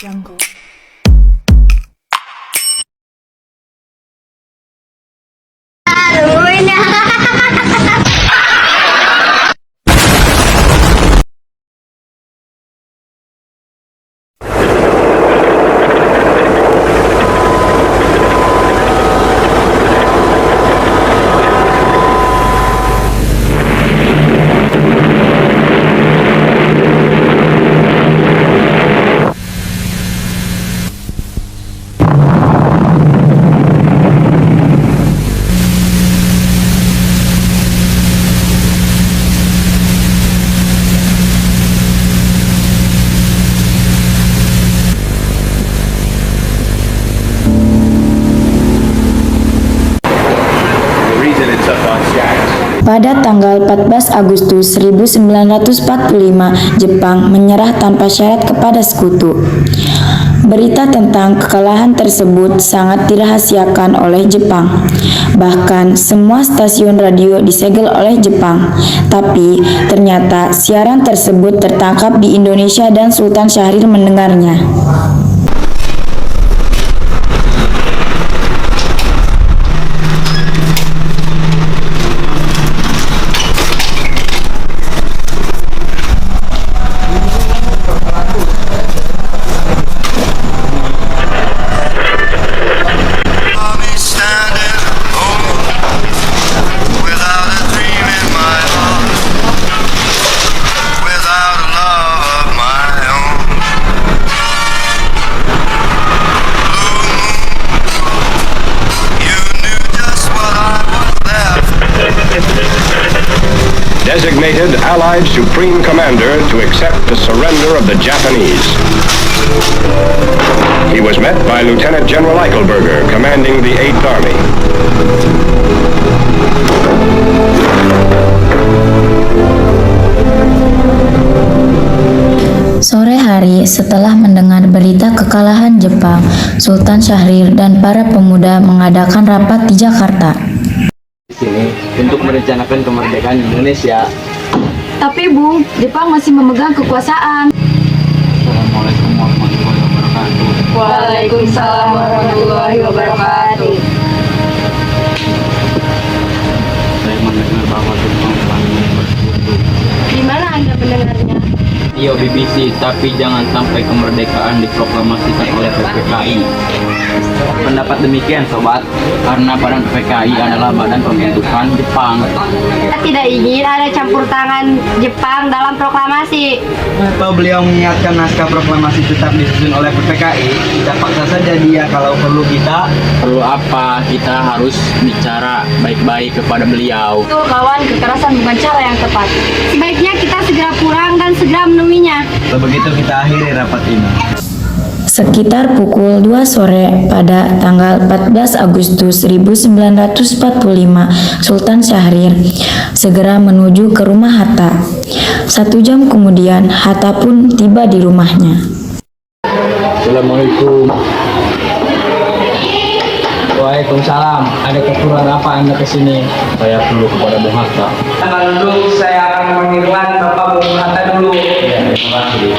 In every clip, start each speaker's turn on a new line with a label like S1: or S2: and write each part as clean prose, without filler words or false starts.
S1: Jungle.
S2: Pada tanggal 14 Agustus 1945, Jepang menyerah tanpa syarat kepada sekutu. Berita tentang kekalahan tersebut sangat dirahasiakan oleh Jepang. Bahkan semua stasiun radio disegel oleh Jepang. Tapi ternyata siaran tersebut tertangkap di Indonesia dan Sultan Syahrir mendengarnya.
S3: Designated Allied Supreme Commander to accept the surrender of the Japanese. He was met by Lieutenant General Eichelberger, commanding the 8th Army.
S2: Sore hari setelah mendengar berita kekalahan Jepang, Sultan Syahrir dan para pemuda mengadakan rapat di Jakarta.
S4: Sini untuk merencanakan kemerdekaan Indonesia.
S1: Tapi Bung, Jepang masih memegang kekuasaan.
S4: Assalamualaikum warahmatullahi wabarakatuh.
S1: Waalaikumsalam warahmatullahi wabarakatuh.
S4: Saya mendengar bahwa Jepang telah bersekutu.
S1: Di mana Anda mendengarnya?
S4: Iya BBC, tapi jangan sampai kemerdekaan diproklamasikan oleh PPKI. Pendapat demikian sobat, karena badan PPKI adalah badan pembentukan Jepang.
S1: Kita tidak ingin ada campur tangan Jepang dalam proklamasi.
S5: Atau beliau mengingatkan naskah proklamasi tetap disusun oleh PPKI, kita paksa saja dia kalau perlu kita.
S4: Perlu apa? Kita harus bicara baik-baik kepada beliau.
S1: Itu kawan, kekerasan bukan cara yang tepat. Sebaiknya kita segera pulang dan segera menemuinya.
S5: Begitu kita akhiri rapat ini.
S2: Sekitar pukul 2 sore pada tanggal 14 Agustus 1945, Sultan Syahrir segera menuju ke rumah Hatta. 1 jam kemudian, Hatta pun tiba di rumahnya.
S4: Assalamualaikum. Waalaikumsalam. Ada keperluan apa Anda kesini? Saya perlu kepada Bung Hatta.
S5: Dulu saya akan memanggilkan Bapak Bung Hatta dulu.
S4: Ya, terima kasih.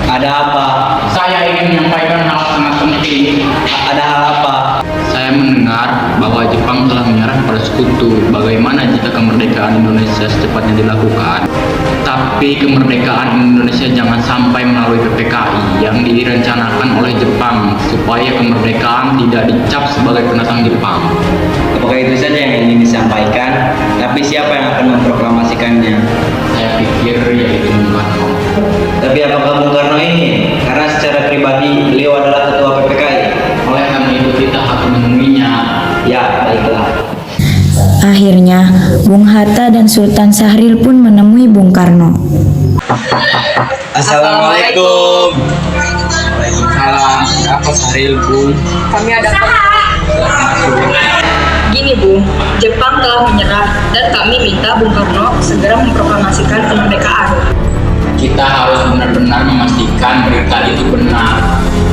S5: Ada apa?
S4: Saya ingin menyampaikan hal sangat penting.
S5: Ada hal apa?
S4: Saya mendengar bahwa Jepang telah menyerah pada sekutu. Bagaimana jika kemerdekaan Indonesia secepatnya dilakukan? Tapi kemerdekaan Indonesia jangan sampai melalui PPKI yang direncanakan oleh Jepang, supaya kemerdekaan tidak dicap sebagai pendatang Jepang.
S5: Apakah itu saja yang ingin disampaikan? Tapi siapa yang akan memproklamasikannya?
S4: Saya pikir yaitu Bung Karno.
S5: Tapi apakah Bung Karno ini? Karena secara pribadi beliau adalah ketua PPKI.
S4: Oleh karena itu kita harus menemuinya.
S5: Ya, baiklah.
S2: Akhirnya, Bung Hatta dan Sultan Syahrir pun menemui Bung Karno.
S5: Assalamualaikum.
S4: Waalaikumsalam. Apa Syahrir, Bung?
S1: Kami ada Gini Bung, Jepang telah menyerah dan kami minta Bung Karno segera memproklamasikan kemerdekaan.
S4: Kita harus benar-benar memastikan berita itu benar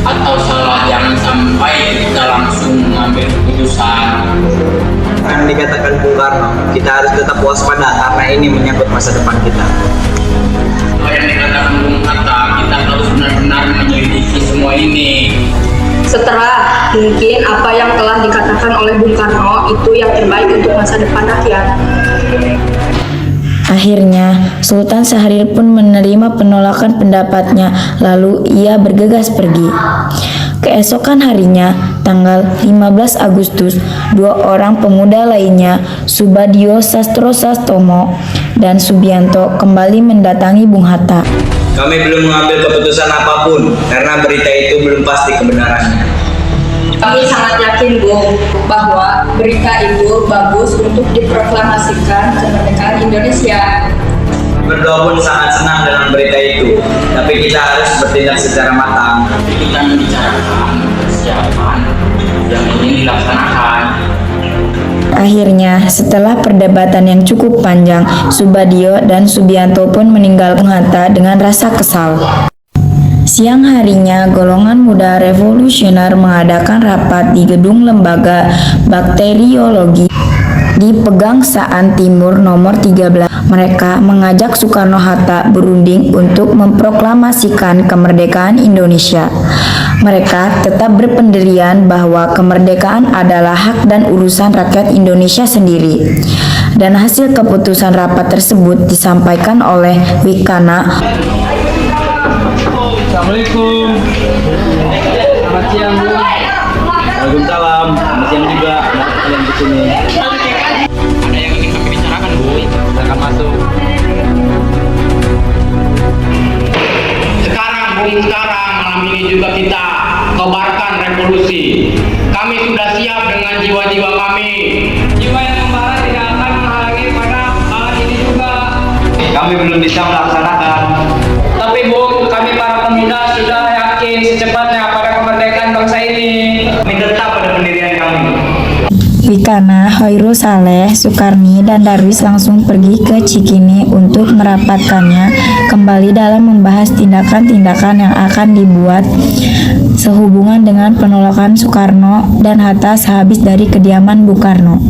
S4: atau salah. Jangan sampai kita langsung mengambil keputusan.
S5: Kan dikatakan Bung Karno, kita harus tetap waspada karena ini menyangkut masa depan kita.
S4: Apa yang dikatakan Bung Hatta ini.
S1: Setelah mungkin apa yang telah dikatakan oleh Bung Karno itu yang terbaik untuk masa depan rakyat.
S2: Akhirnya, Sultan Syahrir pun menerima penolakan pendapatnya, lalu ia bergegas pergi. Keesokan harinya, tanggal 15 Agustus, dua orang pemuda lainnya, Subadyo Sastrosastomo dan Subianto, kembali mendatangi Bung Hatta.
S6: Kami belum mengambil keputusan apapun karena berita itu belum pasti kebenarannya.
S1: Kami sangat yakin, Bung, bahwa berita itu bagus untuk diproklamasikan kemerdekaan Indonesia.
S6: Berdua pun sangat senang dengan berita itu, tapi kita harus bertindak secara matang.
S4: Kita membicarakan persiapan yang ingin dilaksanakan.
S2: Akhirnya, setelah perdebatan yang cukup panjang, Subadyo dan Subianto pun meninggalkan Bung Hatta dengan rasa kesal. Siang harinya, golongan muda revolusioner mengadakan rapat di gedung lembaga bakteriologi di Pegangsaan Timur nomor 13. Mereka mengajak Soekarno-Hatta berunding untuk memproklamasikan kemerdekaan Indonesia. Mereka tetap berpendirian bahwa kemerdekaan adalah hak dan urusan rakyat Indonesia sendiri. Dan hasil keputusan rapat tersebut disampaikan oleh Wikana.
S5: Assalamualaikum. Selamat siang, Bu. Waalaikumsalam. Selamat siang juga. Kenapa kalian di sini?
S4: Ada yang ingin kami bicarakan, Bu.
S5: Silakan masuk.
S4: Sekarang malam ini juga kita kobarkan revolusi. Kami sudah siap dengan jiwa-jiwa kami. Jiwa yang membara tidak akan menghalangi pada hal ini juga.
S6: Kami belum bisa melaksanakan.
S4: Tapi Bu, kami para pemuda sudah yakin secepatnya pada kemerdekaan bangsa ini.
S6: Kami tetap pada pendirian kami.
S2: Wikana, Hoirul Saleh, Sukarni, dan Darwis langsung pergi ke Cikini untuk merapatkannya kembali dalam membahas tindakan-tindakan yang akan dibuat sehubungan dengan penolakan Soekarno dan Hatta sehabis dari kediaman Bung Karno.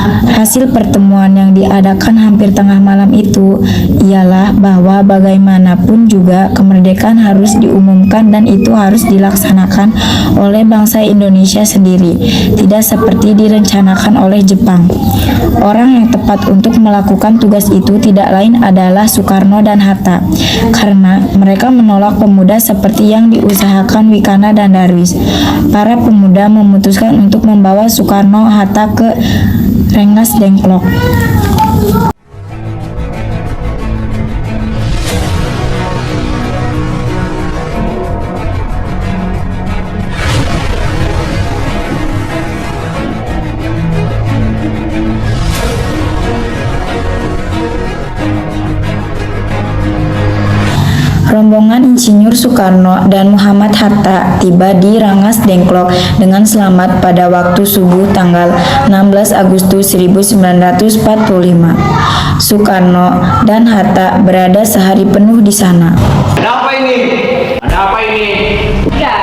S2: Hasil pertemuan yang diadakan hampir tengah malam itu ialah bahwa bagaimanapun juga kemerdekaan harus diumumkan dan itu harus dilaksanakan oleh bangsa Indonesia sendiri, tidak seperti direncanakan oleh Jepang. Orang yang tepat untuk melakukan tugas itu tidak lain adalah Soekarno dan Hatta, karena mereka menolak pemuda seperti yang diusahakan Wikana dan Darwis. Para pemuda memutuskan untuk membawa Soekarno-Hatta ke Rengas Dengklok. Rombongan Insinyur Soekarno dan Muhammad Hatta tiba di Rengas Dengklok dengan selamat pada waktu subuh tanggal 16 Agustus 1945. Soekarno dan Hatta berada sehari penuh di sana.
S6: Ada apa ini? Ada apa ini?
S1: Ya,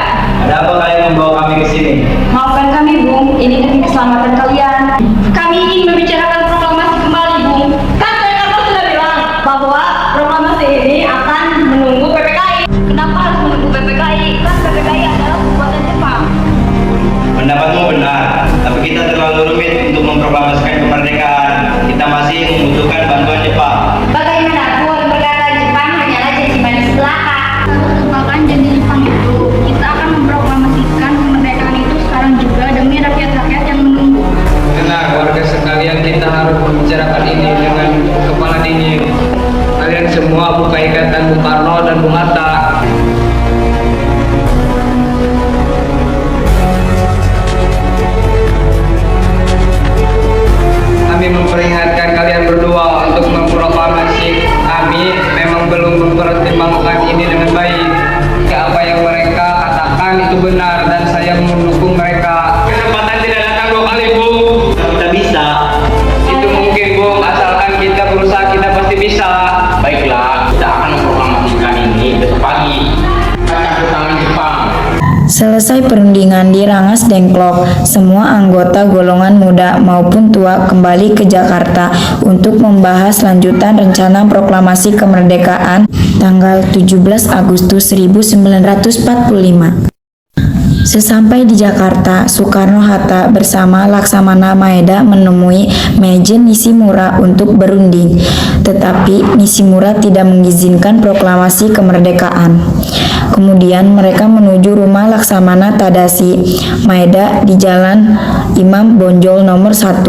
S6: Ada apa kalian membawa kami ke sini?
S1: maafkan kami, Bung. Ini demi keselamatan kalian. Kami ingin membicarakan proklamasi kembali, Bung. Kan Soekarno sudah bilang bahwa proklamasi ini akan menunggu PPKI. Kenapa harus menunggu PPKI? Kan PPKI adalah buatan Jepang.
S6: Pendapatmu benar, tapi kita terlalu rumit untuk memproklamasikan kemerdekaan. Kita masih membutuhkan bantuan Jepang.
S1: Bagaimanapun perkataan Jepang hanyalah janji manis belaka.
S7: Merupakan janji Jepang itu, kita akan memproklamasikan kemerdekaan itu sekarang juga demi rakyat-rakyat yang menunggu.
S8: Tenang warga sekalian, kita harus membicarakan ini dengan kepala dingin. Kalian semua buka ikatan Bung Karno dan Bung Hatta. Kami memperingatkan kalian berdua untuk memproklamasi. Kami memang belum mempertimbangkan ini dengan baik. Jika apa yang mereka katakan itu benar dan saya mendukung mereka. Kesempatan tidak datang dua kali, Bung.
S6: Kita bisa.
S8: Itu mungkin, Bung, asalkan kita berusaha, kita pasti bisa.
S4: Baiklah, kita akan memproklamasikan ini besok pagi. Kacang tangan Jepang.
S2: Selesai perundingan di Rangas Dengklok, semua anggota golongan muda maupun tua kembali ke Jakarta untuk membahas lanjutan rencana proklamasi kemerdekaan tanggal 17 Agustus 1945. Sesampai di Jakarta, Soekarno-Hatta bersama Laksamana Maeda menemui Meijen Nishimura untuk berunding. Tetapi Nishimura tidak mengizinkan proklamasi kemerdekaan. Kemudian mereka menuju rumah Laksamana Tadashi Maeda di Jalan Imam Bonjol nomor 1.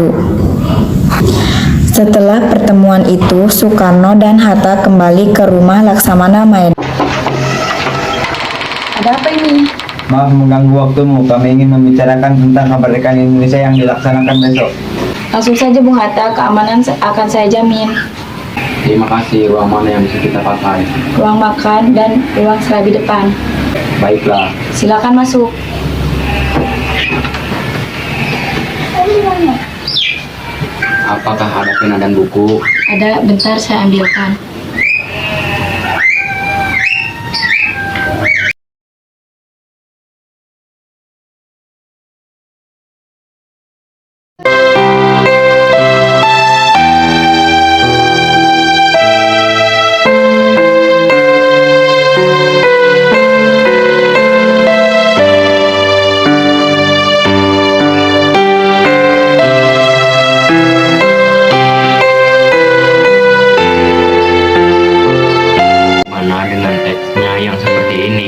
S2: Setelah pertemuan itu, Soekarno dan Hatta kembali ke rumah Laksamana Maeda. Ada apa ini?
S5: Maaf mengganggu waktumu, kami ingin membicarakan tentang kemerdekaan Indonesia yang dilaksanakan besok.
S2: Langsung saja Bung Hatta, keamanan akan saya jamin.
S4: Terima kasih. Ruang mana yang bisa kita pakai?
S2: Ruang makan dan ruang selabi depan.
S4: Baiklah.
S2: Silakan masuk.
S4: Apakah ada pena dan buku?
S2: Ada, bentar saya ambilkan.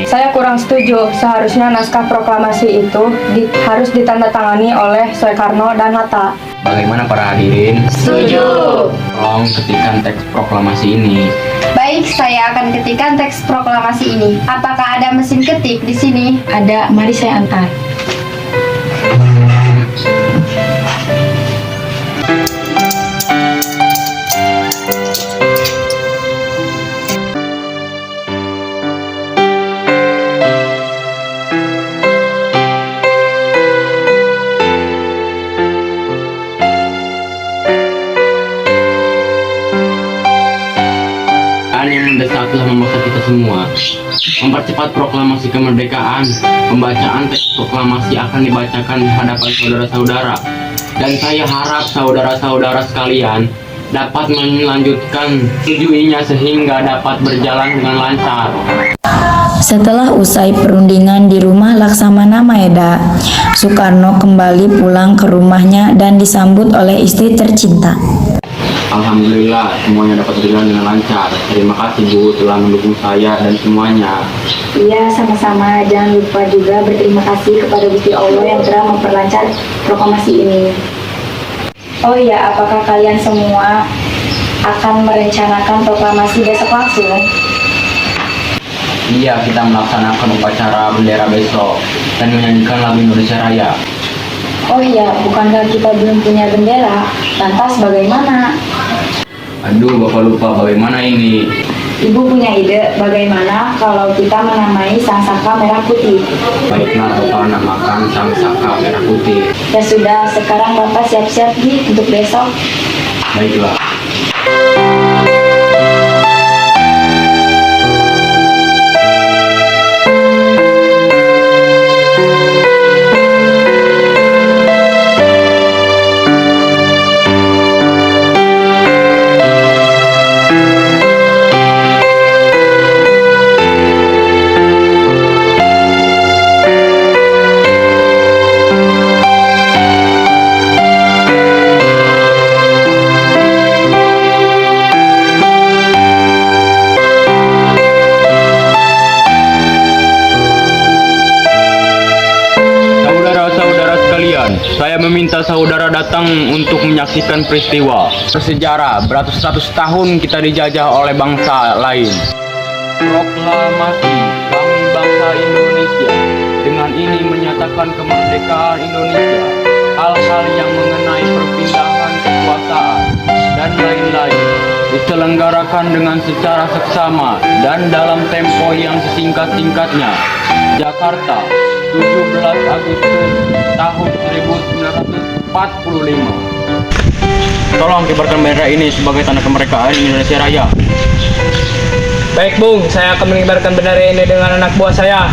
S1: Saya kurang setuju. Seharusnya naskah proklamasi itu harus ditandatangani oleh Soekarno dan Hatta.
S4: Bagaimana para hadirin?
S7: Setuju.
S4: Tolong ketikkan teks proklamasi ini.
S7: Baik, saya akan ketikkan teks proklamasi ini. Apakah ada mesin ketik di sini?
S2: Ada, mari saya antar.
S4: Yang mendesak telah memaksa kita semua mempercepat proklamasi kemerdekaan. Pembacaan teks proklamasi akan dibacakan di hadapan saudara-saudara, dan saya harap saudara-saudara sekalian dapat melanjutkan setujuinya sehingga dapat berjalan dengan lancar.
S2: Setelah usai perundingan di rumah Laksamana Maeda, Soekarno kembali pulang ke rumahnya dan disambut oleh istri tercinta.
S4: Alhamdulillah, semuanya dapat berjalan dengan lancar. Terima kasih Bu telah mendukung saya dan semuanya.
S2: Iya, sama-sama. Jangan lupa juga berterima kasih kepada Gusti Allah yang telah memperlancar proklamasi ini. Oh iya, apakah kalian semua akan merencanakan proklamasi besok langsung?
S4: Iya, kita melaksanakan upacara bendera besok dan menyanyikan lagu Indonesia Raya.
S2: Oh iya, bukankah kita belum punya bendera? Lantas bagaimana?
S4: Aduh, Bapak lupa bagaimana ini?
S2: Ibu punya ide bagaimana kalau kita menamai sang saka merah putih?
S4: Baiklah, Bapak namakan sang saka merah putih.
S2: Ya sudah, sekarang Bapak siap-siap nih untuk besok.
S4: Baiklah. Saya meminta saudara datang untuk menyaksikan peristiwa bersejarah beratus-ratus tahun kita dijajah oleh bangsa lain. Proklamasi kami bangsa Indonesia dengan ini menyatakan kemerdekaan Indonesia. Hal-hal yang mengenai perpindahan kekuasaan dan lain-lain diselenggarakan dengan secara seksama dan dalam tempo yang sesingkat-singkatnya. Jakarta, 17 Agustus tahun 1945. Tolong kibarkan bendera ini sebagai tanda kemerdekaan Indonesia Raya.
S8: Baik Bung, saya akan mengibarkan bendera ini dengan anak buah saya.